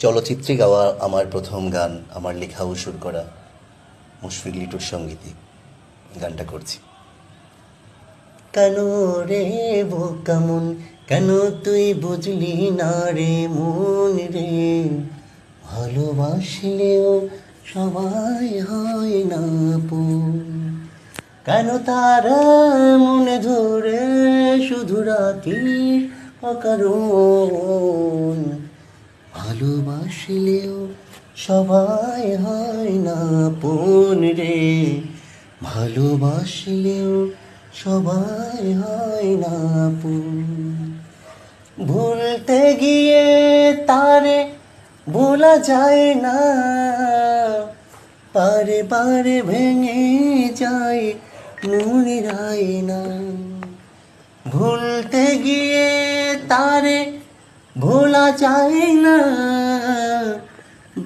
চলচ্চিত্রে গাওয়া আমার প্রথম গান, আমার লেখা ও সুর করা মুশফিক লিটুর সঙ্গীতে গানটা করছি। কেন রে বোকা মন, কেন তুই বুঝলি না রে মন রে, ভালোবাসলেও সবাই হয় না আপন। কেন তারা মনে ধরে শুধু রাখিস অকারণ, ভালোবাসলেও সবাই হয় না আপন রে, ভালোবাসলেও সবাই হয় না আপন। ভুলতে গিয়ে তারে ভোলা যায় না, পারে পারে ভেঙে যায় মনের আয়না। ভুলতে গিয়ে তারে ভোলা যায় না,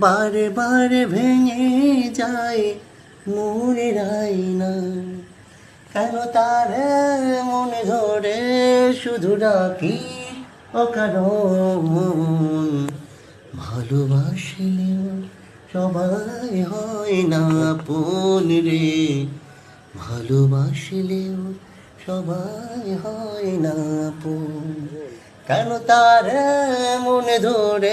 বারে বারে ভেঙে যায় মনের আয়না। কেন তারে মনে ধরে শুধু রাখি অকারণ, ভালোবাসলেও সবাই হয় না আপন রে, ভালোবাসলেও সবাই হয় না আপন। কেন তারে মনে ধরে